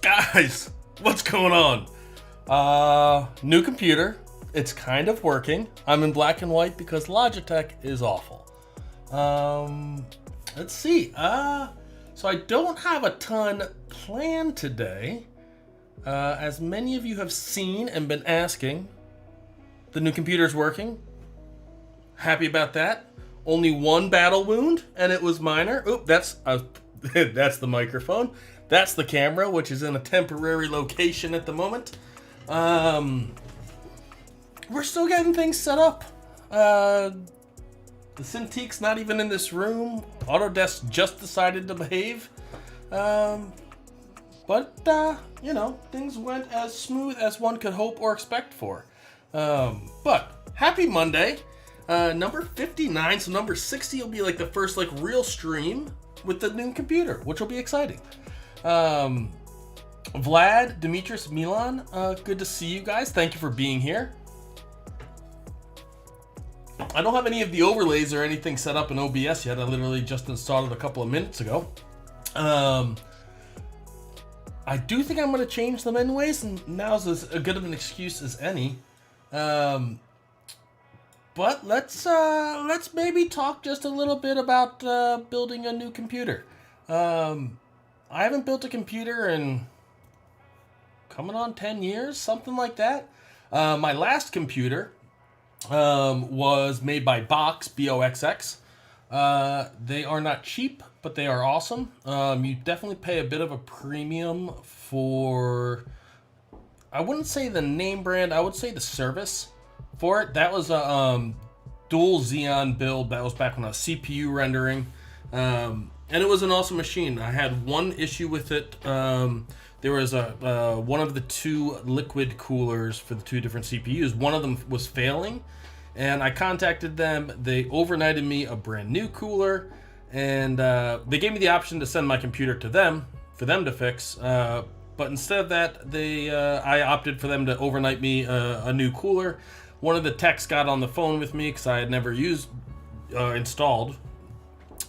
Guys, what's going on? New computer. It's kind of working. I'm in black and white because Logitech is awful. Let's see. So I don't have a ton planned today. As many of you have seen and been asking, the new computer's working. Happy about that. Only one battle wound, and it was minor. Oop, that's the microphone. That's the camera, which is in a temporary location at the moment. We're still getting things set up. The Cintiq's not even in this room. Autodesk just decided to behave. But things went as smooth as one could hope or expect for. But happy Monday. Number 59, so number 60 will be like the first real stream with the new computer, which will be exciting. Vlad, Demetrius, Milan, good to see you guys. Thank you for being here. I don't have any of the overlays or anything set up in OBS yet. I literally just installed it a couple of minutes ago. I do think I'm going to change them anyways, and now's as good of an excuse as any. But let's maybe talk just a little bit about building a new computer. I haven't built a computer in coming on 10 years, something like that. My last computer was made by Box, B-O-X-X. They are not cheap, but they are awesome. You definitely pay a bit of a premium for, I wouldn't say the name brand, I would say the service for it. That was a dual Xeon build. That was back when I was CPU rendering. And it was an awesome machine. I had one issue with it. There was one of the two liquid coolers for the two different CPUs. One of them was failing, and I contacted them. They overnighted me a brand new cooler, and they gave me the option to send my computer to them for them to fix. But instead of that, I opted for them to overnight me a new cooler. One of the techs got on the phone with me because I had never installed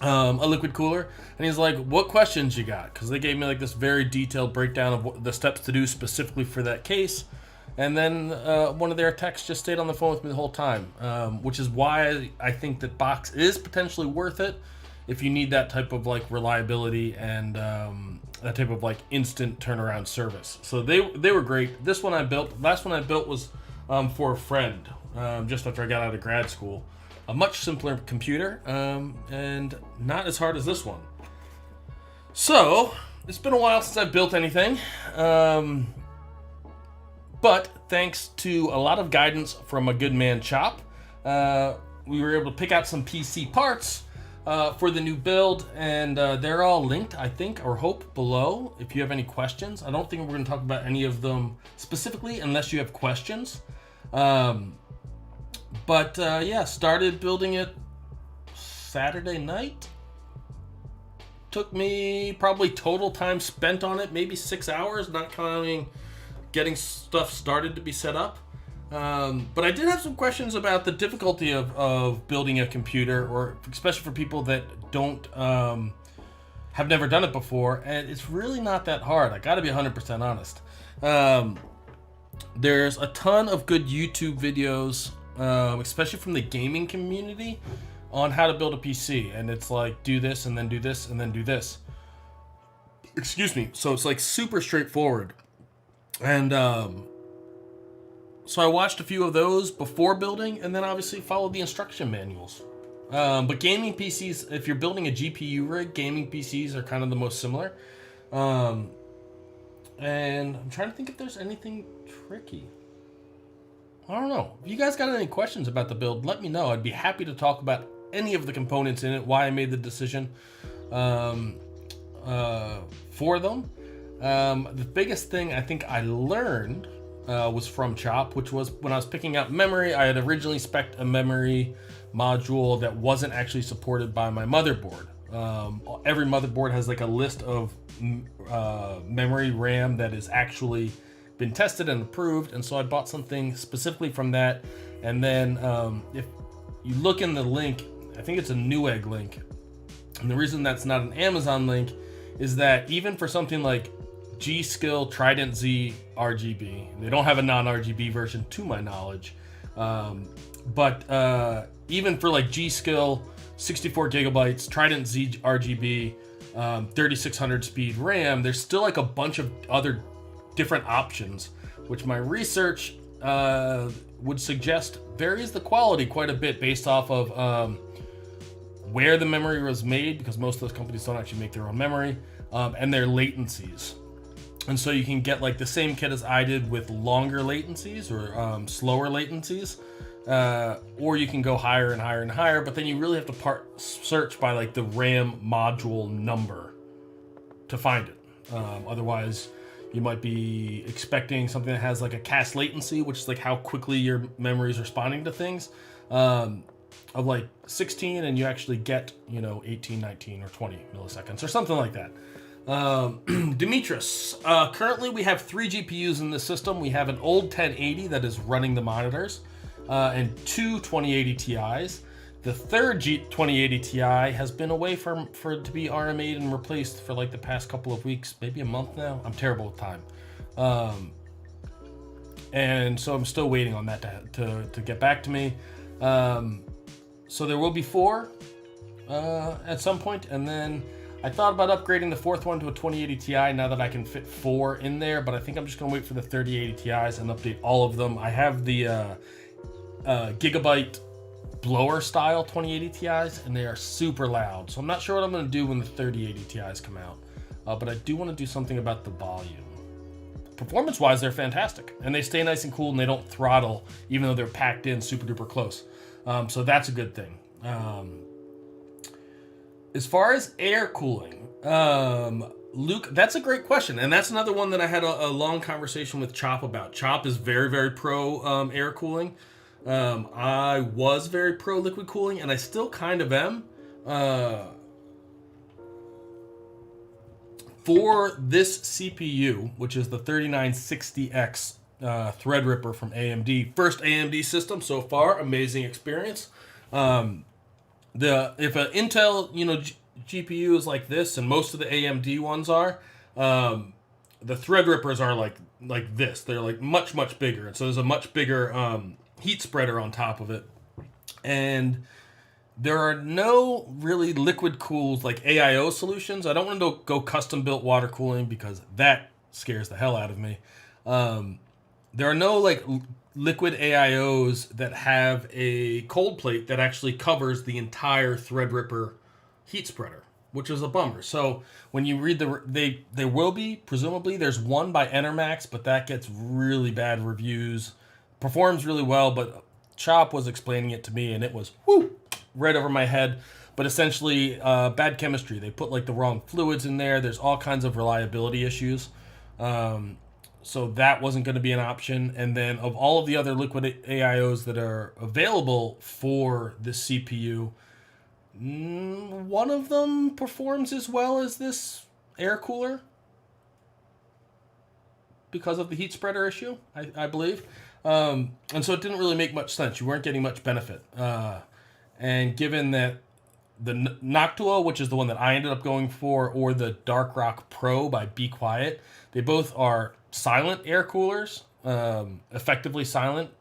a liquid cooler, and he's like, what questions you got? Because they gave me this very detailed breakdown of what the steps to do specifically for that case. And then one of their techs just stayed on the phone with me the whole time, which is why I think that Box is potentially worth it if you need that type of reliability and that type of instant turnaround service. So they were great. Last one I built was for a friend just after I got out of grad school. A much simpler computer, and not as hard as this one. So, it's been a while since I've built anything, but thanks to a lot of guidance from a good man, Chop, we were able to pick out some PC parts for the new build, and they're all linked, I think, or hope, below if you have any questions. I don't think we're going to talk about any of them specifically unless you have questions. But started building it Saturday night. Took me probably total time spent on it, maybe 6 hours, not counting getting stuff started to be set up. But I did have some questions about the difficulty of building a computer, or especially for people that don't have never done it before, and it's really not that hard. I gotta be 100% honest. There's a ton of good YouTube videos, especially from the gaming community, on how to build a PC, and it's do this and then do this and then do this. Excuse me. So it's super straightforward, and so I watched a few of those before building, and then obviously followed the instruction manuals. But gaming PCs, if you're building a GPU rig, gaming PCs are kind of the most similar. And I'm trying to think if there's anything tricky. I don't know. If you guys got any questions about the build, let me know. I'd be happy to talk about any of the components in it, why I made the decision for them. The biggest thing I think I learned was from Chop, which was when I was picking out memory. I had originally spec'd a memory module that wasn't actually supported by my motherboard. Every motherboard has a list of memory RAM that is actually been tested and approved, and so I bought something specifically from that. And then if you look in the link, I think it's a Newegg link, and the reason that's not an Amazon link is that even for something like G-Skill Trident Z RGB. They don't have a non-RGB version to my knowledge. But even for like G-Skill, 64 gigabytes, Trident Z RGB, 3600 speed RAM, there's still like a bunch of other different options, which my research would suggest varies the quality quite a bit based off of where the memory was made, because most of those companies don't actually make their own memory, and their latencies. And so you can get like the same kit as I did with longer latencies or slower latencies, or you can go higher and higher and higher, but then you really have to search by like the RAM module number to find it. Otherwise, you might be expecting something that has like a cache latency, which is like how quickly your memory is responding to things, of like 16, and you actually get, 18, 19, or 20 milliseconds or something like that. Demetris, currently we have 3 GPUs in the system. We have an old 1080 that is running the monitors, and 2 2080 Ti's. The third 2080 Ti has been away for it to be RMA'd and replaced for like the past couple of weeks, maybe a month now. I'm terrible with time. And so I'm still waiting on that to get back to me. So there will be 4 at some point, and then I thought about upgrading the 4th one to a 2080 Ti now that I can fit 4 in there, but I think I'm just going to wait for the 3080 Ti's and update all of them. I have the Gigabyte blower style 2080 Ti's, and they are super loud, so I'm not sure what I'm going to do when the 3080 Ti's come out, but I do want to do something about the volume. Performance wise, they're fantastic, and they stay nice and cool, and they don't throttle even though they're packed in super duper close, so that's a good thing. As far as air cooling, Luke, that's a great question, and that's another one that I had a long conversation with Chop about. Chop is very, very pro air cooling. I was very pro liquid cooling, and I still kind of am. For this CPU, which is the 3960X Threadripper from AMD, first AMD system so far, amazing experience. If an Intel, GPU is like this, and most of the AMD ones are, the Threadrippers are like this. They're like much, much bigger, and so there's a much bigger heat spreader on top of it, and there are no really liquid cooled like AIO solutions. I don't want to go custom built water cooling because that scares the hell out of me. There are no like liquid AIOs that have a cold plate that actually covers the entire Threadripper heat spreader, which is a bummer. So when you read there will be, presumably, there's one by Enermax, but that gets really bad reviews. Performs really well, but Chop was explaining it to me, and it was right over my head. But essentially, bad chemistry. They put like the wrong fluids in there. There's all kinds of reliability issues. So that wasn't going to be an option. And then of all of the other liquid AIOs that are available for this CPU, one of them performs as well as this air cooler because of the heat spreader issue, I believe. And so it didn't really make much sense. You weren't getting much benefit. And given that the Noctua, which is the one that I ended up going for, or the Dark Rock Pro by Be Quiet, they both are silent air coolers, effectively silent,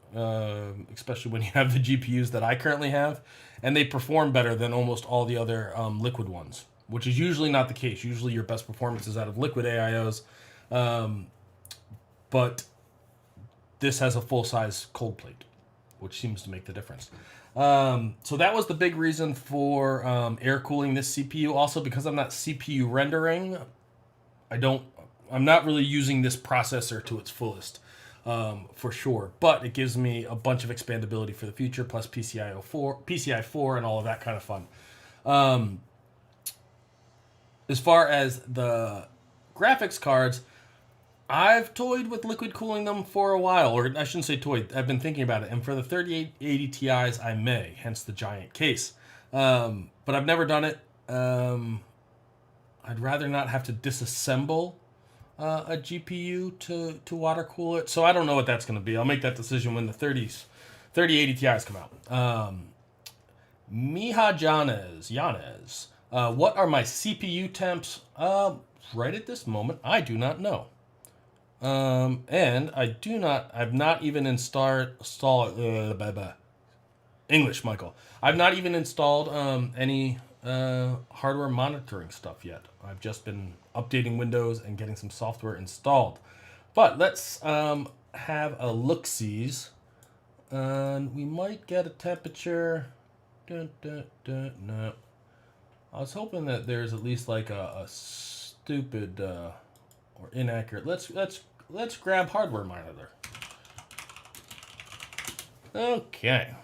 especially when you have the GPUs that I currently have, and they perform better than almost all the other liquid ones, which is usually not the case. Usually your best performance is out of liquid AIOs, but this has a full-size cold plate, which seems to make the difference. So that was the big reason for air cooling this CPU. Also, because I'm not CPU rendering, I'm not really using this processor to its fullest, for sure. But it gives me a bunch of expandability for the future, plus PCI 4, and all of that kind of fun. As far as the graphics cards, I've toyed with liquid cooling them for a while, or I shouldn't say toyed. I've been thinking about it, and for the 3080 Ti's, I may, hence the giant case. But I've never done it. I'd rather not have to disassemble a GPU to water cool it, so I don't know what that's going to be. I'll make that decision when the 3080 Ti's come out. Mija Yanez, what are my CPU temps? right at this moment, I do not know. And I've not even installed English, Michael. I've not even installed any hardware monitoring stuff yet. I've just been updating Windows and getting some software installed. But let's have a look-sees. And we might get a temperature. No. I was hoping that there's at least like a stupid or inaccurate. Let's grab hardware monitor. Okay.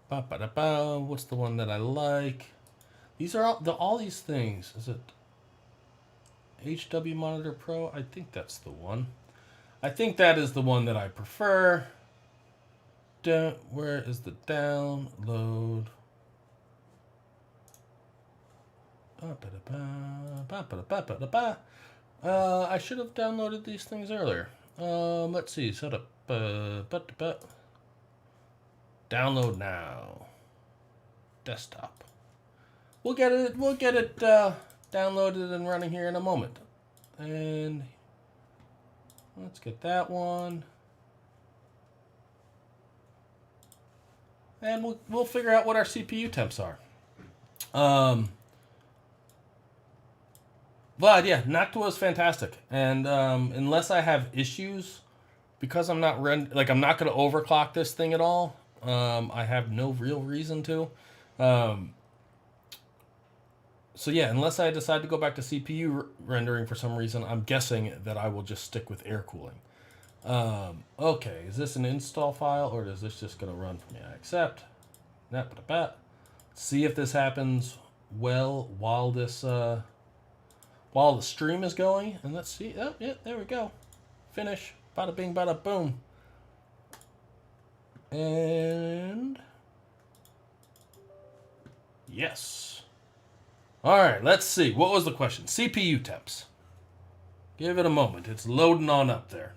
Ba-ba-da-ba. What's the one that I like? These are all these things. Is it HW Monitor Pro? I think that's the one. I think that is the one that I prefer. Where is the download? I should have downloaded these things earlier. Let's see. Set up. Download now. Desktop. We'll get it downloaded and running here in a moment. And let's get that one. And we'll figure out what our CPU temps are. But yeah, Noctua is fantastic, and unless I have issues, because I'm not going to overclock this thing at all. I have no real reason to. So yeah, unless I decide to go back to CPU rendering for some reason, I'm guessing that I will just stick with air cooling. Okay, is this an install file, or is this just going to run for me? I accept. See if this happens well while the stream is going. And let's see. Oh, yeah, there we go. Finish. Bada bing, bada boom. And yes. All right, let's see. What was the question? CPU temps. Give it a moment. It's loading on up there.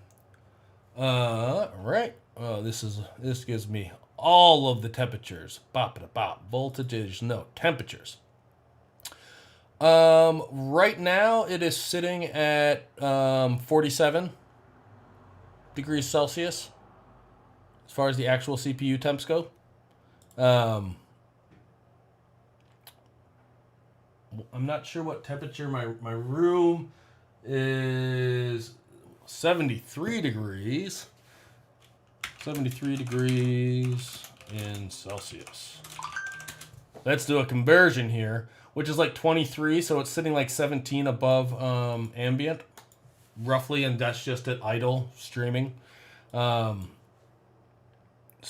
Right. Oh, this gives me all of the temperatures. Bop-a-da-bop. Voltages, no, temperatures. Right now it is sitting at 47 degrees Celsius as far as the actual CPU temps go. I'm not sure what temperature my room is. 73 degrees. 73 degrees in Celsius. Let's do a conversion here, which is like 23, so it's sitting like 17 above ambient, roughly, and that's just at idle streaming. So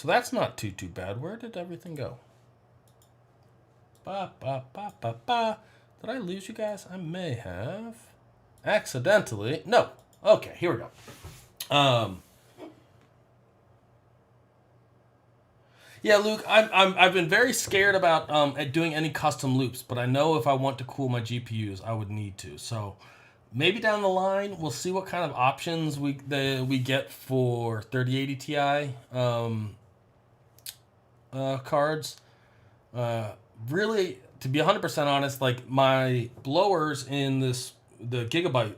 that's not too bad. Where did everything go? Did I lose you guys? I may have. Accidentally. No. Okay, here we go. Yeah, Luke, I've been very scared about doing any custom loops, but I know if I want to cool my GPUs, I would need to. So maybe down the line, we'll see what kind of options we get for 3080 Ti cards. Really, to be 100% honest, like my blowers in the Gigabyte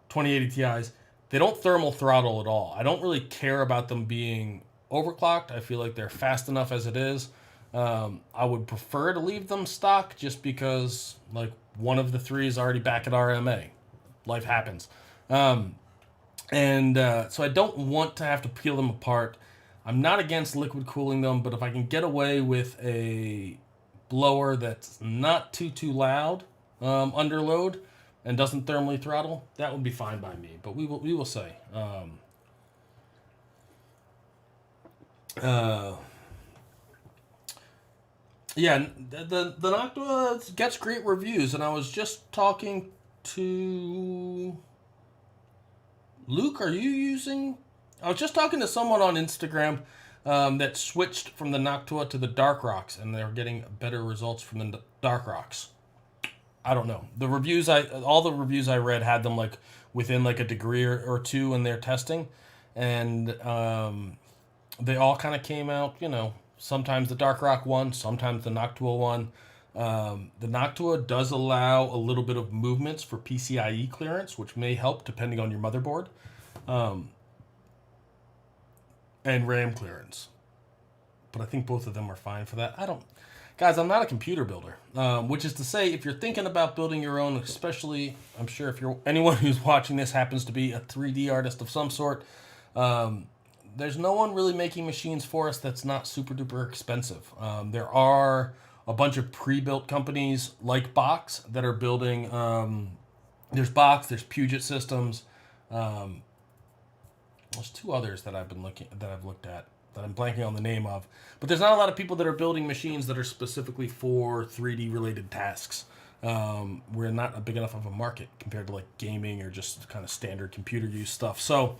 2080 Ti's, they don't thermal throttle at all. I don't really care about them being overclocked. I feel like they're fast enough as it is. I would prefer to leave them stock just because like one of the three is already back at RMA. Life happens. So I don't want to have to peel them apart. I'm not against liquid cooling them, but if I can get away with a blower that's not too loud under load and doesn't thermally throttle, that would be fine by me. But we will say. Yeah, the Noctua gets great reviews, and I was just talking to Luke. Are you using? I was just talking to someone on Instagram that switched from the Noctua to the Dark Rocks, and they're getting better results from the Dark Rocks. I don't know. All the reviews I read had them like within like a degree or two in their testing, and they all kind of came out, sometimes the Dark Rock won, sometimes the Noctua won. The Noctua does allow a little bit of movements for PCIe clearance, which may help depending on your motherboard, and RAM clearance. But I think both of them are fine for that. Guys, I'm not a computer builder, which is to say, if you're thinking about building your own, especially, I'm sure if anyone who's watching this happens to be a 3D artist of some sort, there's no one really making machines for us that's not super duper expensive. There are a bunch of pre-built companies like Box that are building. There's Box, there's Puget Systems. There's two others that I've looked at that I'm blanking on the name of. But there's not a lot of people that are building machines that are specifically for 3D related tasks. We're not a big enough of a market compared to like gaming or just kind of standard computer use stuff. So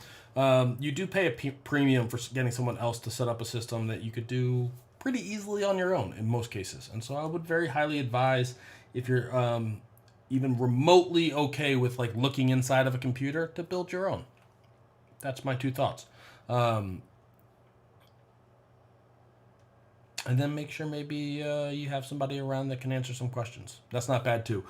you do pay a premium for getting someone else to set up a system that you could do pretty easily on your own in most cases. And so I would very highly advise, if you're even remotely okay with like looking inside of a computer, to build your own. That's my two thoughts. And then make sure maybe you have somebody around that can answer some questions. That's not bad too.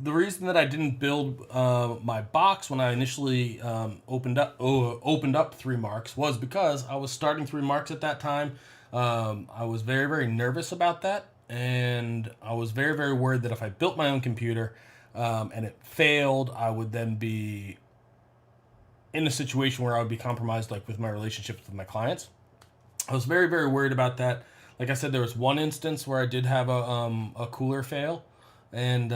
The reason that I didn't build my box when I initially opened up 3 Marks was because I was starting 3 Marks at that time. I was very, very nervous about that. And I was very, very worried that if I built my own computer and it failed, I would then be in a situation where I would be compromised, like with my relationships with my clients. I was very, very worried about that. Like I said, there was one instance where I did have a cooler fail, and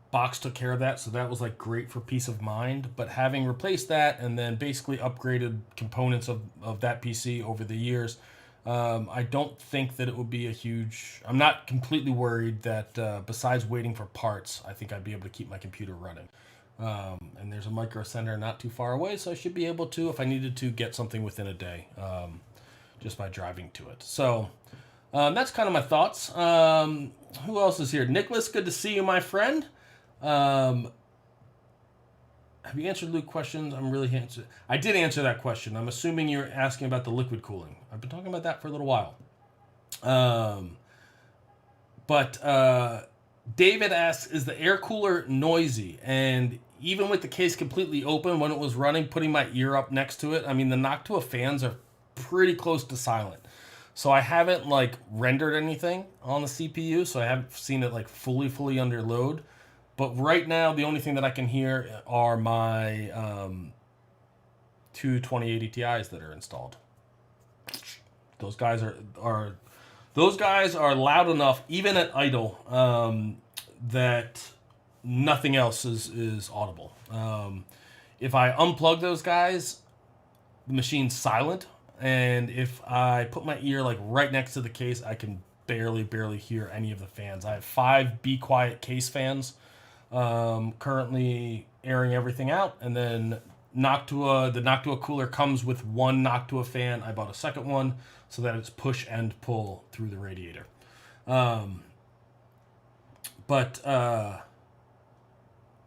Box took care of that, so that was like great for peace of mind. But having replaced that and then basically upgraded components of that PC over the years, I don't think that it would be a huge... I'm not completely worried that besides waiting for parts, I think I'd be able to keep my computer running. And there's a Micro Center not too far away, so I should be able to, if I needed to, get something within a day. Just by driving to it. So that's kind of my thoughts. Who else is here? Nicholas, good to see you, my friend. Have you answered Luke questions? I did answer that question. I'm assuming you're asking about the liquid cooling. I've been talking about that for a little while. But David asks, is the air cooler noisy? And even with the case completely open when it was running, putting my ear up next to it, I mean, the Noctua fans are pretty close to silent. So I haven't like rendered anything on the CPU, so I haven't seen it like fully under load. But right now, the only thing that I can hear are my two 2080 Ti's that are installed. Those guys are loud enough, even at idle, that nothing else is audible. If I unplug those guys, the machine's silent. And if I put my ear like right next to the case, I can barely hear any of the fans. I have 5 Be Quiet case fans currently airing everything out. And then the Noctua cooler comes with one Noctua fan. I bought a second one so that it's push and pull through the radiator.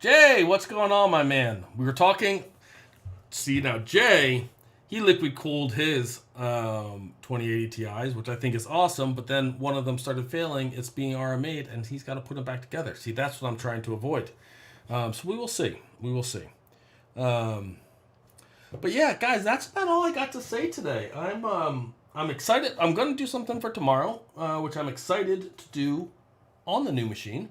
Jay, what's going on, my man? We were talking... See, now Jay... He liquid cooled his 2080 Ti's, which I think is awesome, but then one of them started failing. It's being RMA'd, and he's got to put them back together. See, that's what I'm trying to avoid. So we will see. But yeah, guys, that's about all I got to say today. I'm excited. I'm going to do something for tomorrow, which I'm excited to do on the new machine.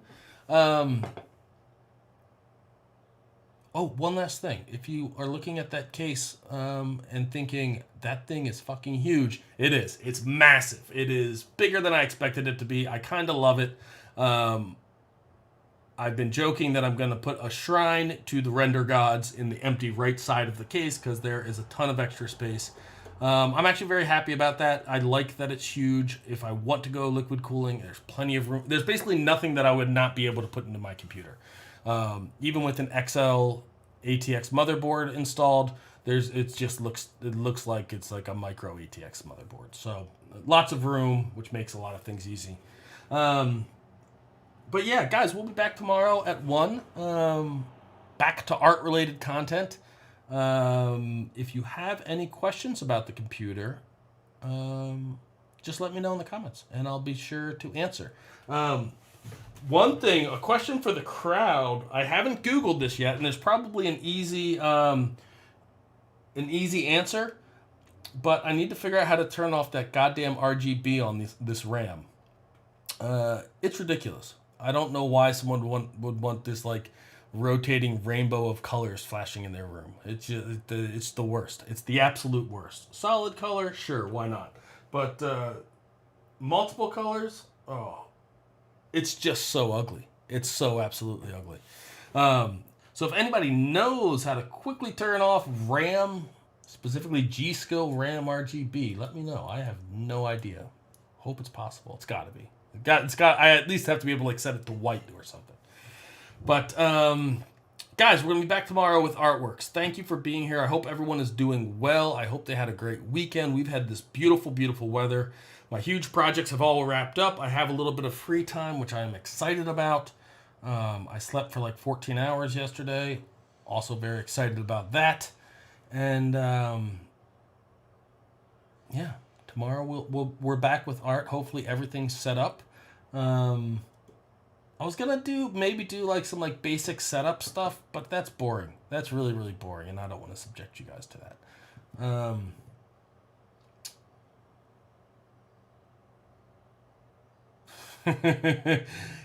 Oh, one last thing. If you are looking at that case and thinking, that thing is fucking huge, it is. It's massive. It is bigger than I expected it to be. I kind of love it. I've been joking that I'm going to put a shrine to the render gods in the empty right side of the case because there is a ton of extra space. I'm actually very happy about that. I like that it's huge. If I want to go liquid cooling, there's plenty of room. There's basically nothing that I would not be able to put into my computer. Even with an XL ATX motherboard installed, it looks like it's like a micro ATX motherboard. So lots of room, which makes a lot of things easy. But yeah, guys, we'll be back tomorrow at 1. Back to art related content. If you have any questions about the computer, just let me know in the comments and I'll be sure to answer. One thing, a question for the crowd. I haven't Googled this yet, and there's probably an easy answer. But I need to figure out how to turn off that goddamn RGB on this RAM. It's ridiculous. I don't know why someone would want this like rotating rainbow of colors flashing in their room. It's the worst. It's the absolute worst. Solid color, sure, why not? But multiple colors, oh, it's just so ugly. It's so absolutely ugly. So if anybody knows how to quickly turn off RAM, specifically G-Skill RAM RGB, let me know. I have no idea. Hope it's possible. It's got to be. It's got. I at least have to be able to like set it to white or something. But guys, we're gonna be back tomorrow with artworks. Thank you for being here. I hope everyone is doing well. I hope they had a great weekend. We've had this beautiful, beautiful weather. My huge projects have all wrapped up. I have a little bit of free time, which I am excited about. I slept for like 14 hours yesterday. Also very excited about that. And yeah, tomorrow we're back with art. Hopefully everything's set up. I was gonna maybe do like some like basic setup stuff, but that's boring. That's really, really boring, and I don't want to subject you guys to that.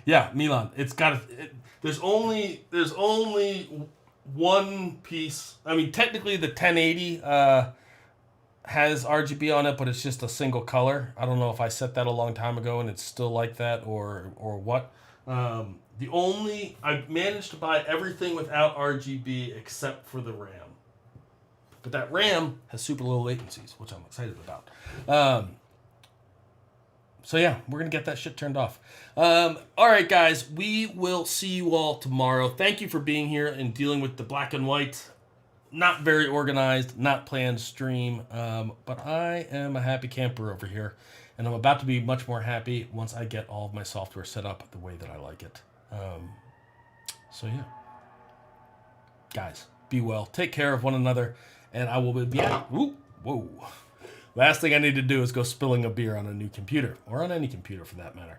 Yeah, Milan. It's got. There's only one piece. I mean, technically the 1080 has RGB on it, but it's just a single color. I don't know if I set that a long time ago and it's still like that or what. I managed to buy everything without RGB except for the RAM. But that RAM has super low latencies, which I'm excited about. So yeah, we're going to get that shit turned off. All right, guys, we will see you all tomorrow. Thank you for being here and dealing with the black and white, not very organized, not planned stream. But I am a happy camper over here, and I'm about to be much more happy once I get all of my software set up the way that I like it. So yeah, guys, be well, take care of one another, and I will be back. Whoa. Last thing I need to do is go spilling a beer on a new computer, or on any computer for that matter.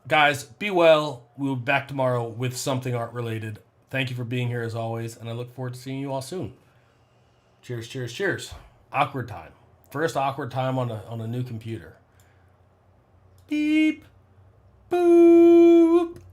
Guys, be well. We'll be back tomorrow with something art related. Thank you for being here as always, and I look forward to seeing you all soon. Cheers, cheers, cheers. Awkward time. First awkward time on a new computer. Beep. Boop.